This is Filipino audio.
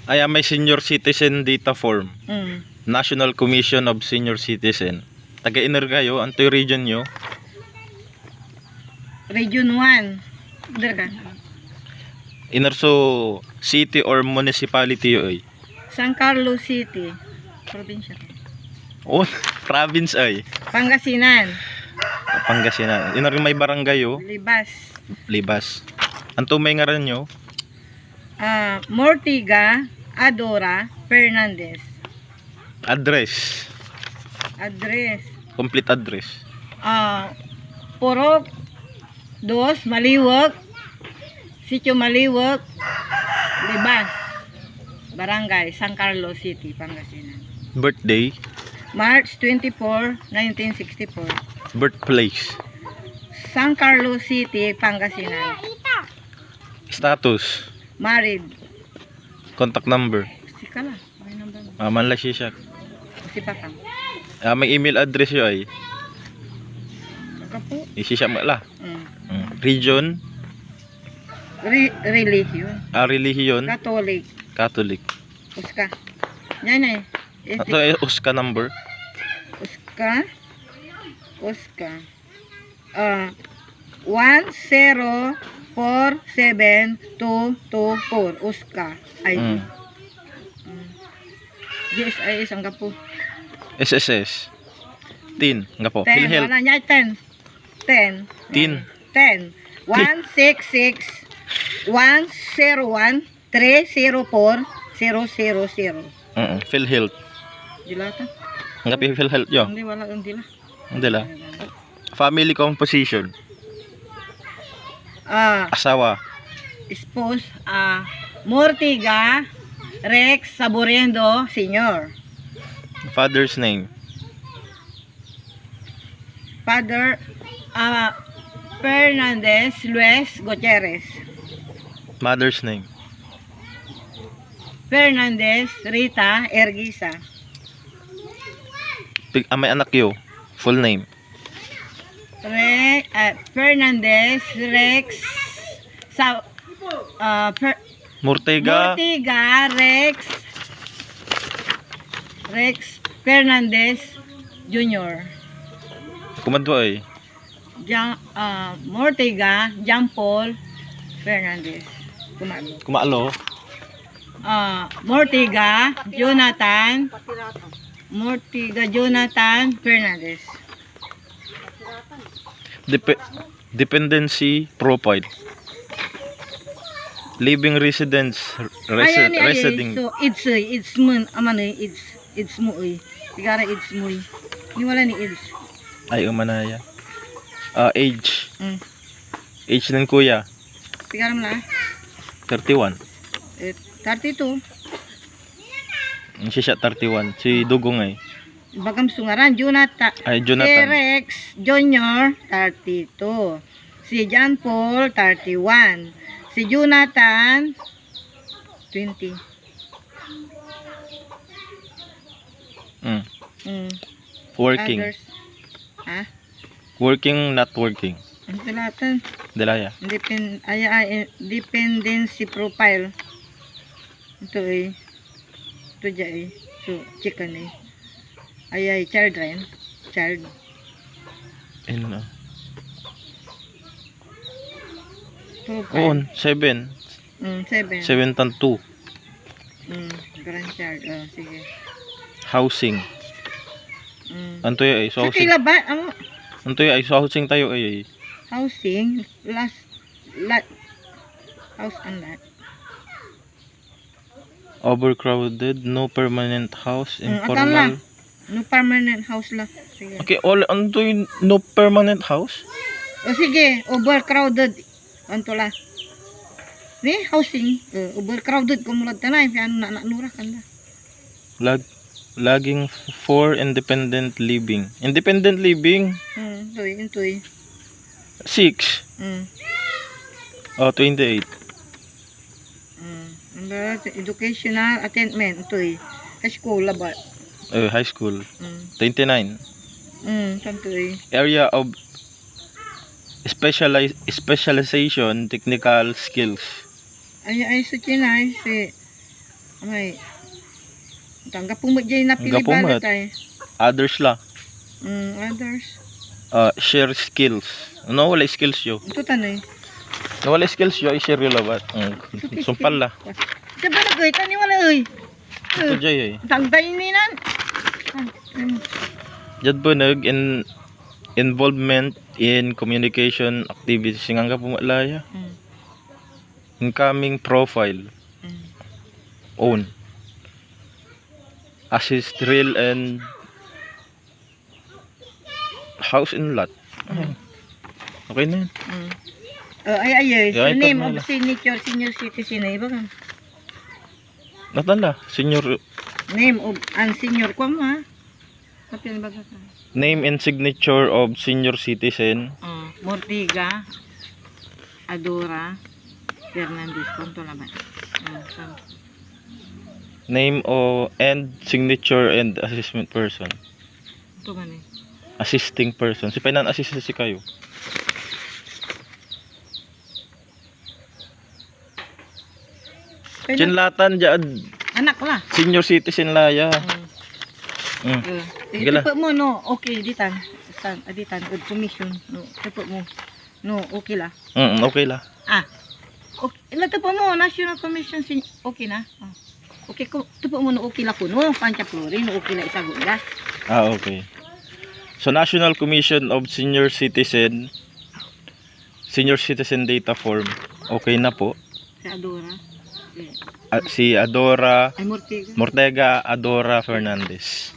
May senior citizen data form. Mm. National Commission of Senior Citizen. Taga-inner kayo, anto yung region nyo? Region 1. Dara ka. Inner so city or municipality yun ay. San Carlos City. Probinsya. Oh, province ay. Pangasinan. Pangasinan. Inner may barangay yo. Libas. Libas. Anto may ngaran nyo? Mortiga Adora Fernandez. Address. Address. Complete address. Purok 2 Maliwag. Sitio Maliwag. Libas. Barangay San Carlos City, Pangasinan. Birthday. March 24, 1964. Birthplace. San Carlos City, Pangasinan. Status. Married. Contact number. Sika lang. May number mo. Manla siya. Si Pakang. May email address yun ay. Kakapo. Isi siya mala. Mm. Region. Religion. Religion. Catholic. Catholic. Uska. Yan eh. Ato ay USCA number. Uska. 1047224 Uska. ID. GSIS ang kapo. SSS. Tin. Nga po. 10. PhilHealth. Wala niya 10. 10. Tin. 10. 166 101 304 000. PhilHealth. Dilata? Nga po PhilHealth yo. Hindi, wala. Hindi lang. Hindi la. Family composition. Asawa. Spouse, Mortiga Rex Saboriendo Senior. Father's name. Father, Fernandez Luis Gutierrez. Mother's name. Fernandez Rita Ergisa. May anak yo. Full name. Fernandez Rex Mortiga. Mortiga Rex Fernandez Jr. Kumadwa ay. Mortiga Jean Paul Fernandez. Kumalo. Mortiga Jonathan Fernandez. Dependency profile. Living residence. Residing. So it's mo oy. Tigara it's mo. Ni wala ni it's. Ay umanaya. Age. Mm. Age ng kuya. Tigara mo na. 31. 32. Siya 31. Si Dugong ay. Bagam sungaran Jonathan. Ay Si Jonathan. Rex Jr. 32. Si John Paul 31. Si Jonathan 20. Working. Others. Working, not working. Ang talatan. Dilaya. Dependency profile. Ito eh. Ito dyan eh. So, chicken eh. Child rin. Child. On 7. 7. 7 tan 2. Grandchild. Sige. Housing. Anto ay so Sa housing. kila ba? Anto ay so housing tayo ay. Housing. Lot. House and lot. Overcrowded, no permanent house, Akala. informal. No permanent house lang. Sige. Okay, anto yung no permanent house? O sige, overcrowded. Anto la. Ni housing, overcrowded kumulad tanay, piano na nura kanda. Lagging for independent living. Independent living? Intoy. 6. 28. Educational attainment, intoy. School labat. High school. 29. Tantoy. Area of specialization, technical skills. Ay sa China, si Ay. Tanggap po mo dyan na pili Gapumot. balat ay. Others la. Others. Share skills. No, wala skills yo. Ito tanay. No, wala skills yo, i-share yo labat. Sumpal la. Siya ba nagay? Tani wala ay. Ito jay eh. Tagday ni nan. Jad po involvement in communication activities. Singang ka pumalaya. Incoming profile. Own. Assist real and house in lot. Okay na yun. Ay. Yeah, So, name ito of signature senior citizen ay ba? Natala. Senior Name of senior ko mo ha. Kapil ba ka? name and signature of senior citizen. Mortiga, Adora, Fernandez. Kunto naman. Name and signature and assessment person. Ito man eh. Assisting person. Si Painan assist si kayo. Chinlatan dyan. Anak la. Senior citizen laya. Sige la. Ito mo no. Okay, ditan. Ditan. Good commission. No, ito mo. No, okay la. Okay la. Okay. Ito po mo. National Commission. Okay na. Okay ko. Ito po mo no. Okay la ko no. Panchapuri. No, okay la isagot la. Okay. So National Commission of Senior Citizen Data Form. Okay na po. Si Adora. Si Adora Ay, Mortiga. Mortega Adora Fernandez.